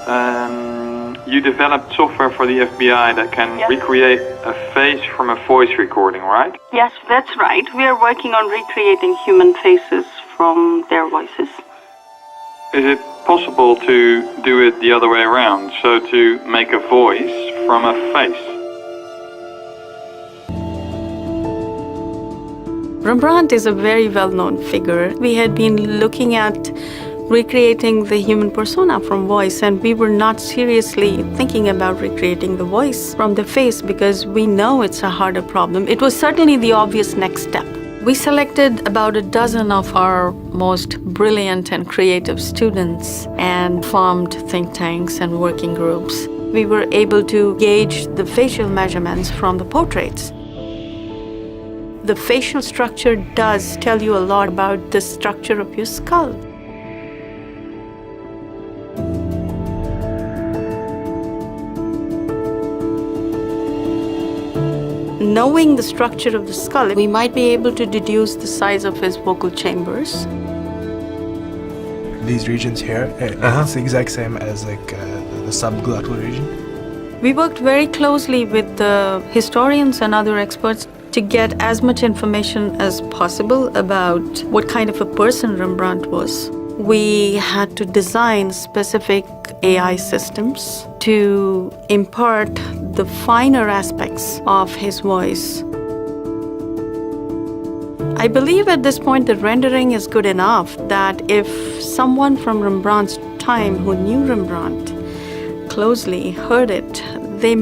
You developed software for the FBI that can recreate a face from a voice recording, right? Yes, that's right. We are working on recreating human faces from their voices. Is it possible to do it the other way around, so to make a voice from a face? Rembrandt is a very well-known figure. We had been looking at recreating the human persona from voice, and we were not seriously thinking about recreating the voice from the face because we know it's a harder problem. It was certainly the obvious next step. We selected about a dozen of our most brilliant and creative students and formed think tanks and working groups. We were able to gauge the facial measurements from the portraits. The facial structure does tell you a lot about the structure of your skull. Knowing the structure of the skull, we might be able to deduce the size of his vocal chambers. These regions here, it's the exact same as the subglottal region. We worked very closely with the historians and other experts to get as much information as possible about what kind of a person Rembrandt was. We had to design specific AI systems to impart the finer aspects of his voice. I believe at this point the rendering is good enough that if someone from Rembrandt's time who knew Rembrandt closely heard it, they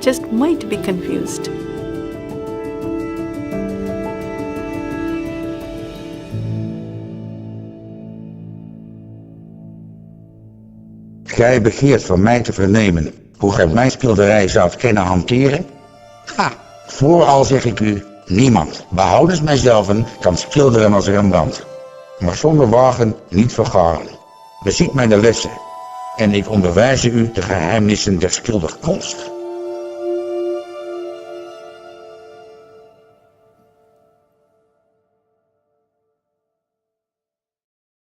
just might be confused. Gij begeert van mij te vernemen hoe gij mijn schilderij zoudt kunnen hanteren? Ha, vooral zeg ik u, niemand, behoudens mijzelven, kan schilderen als Rembrandt. Maar zonder wagen niet vergaren. Beziet mij de lessen en ik onderwijze u de geheimnissen der schilderkunst.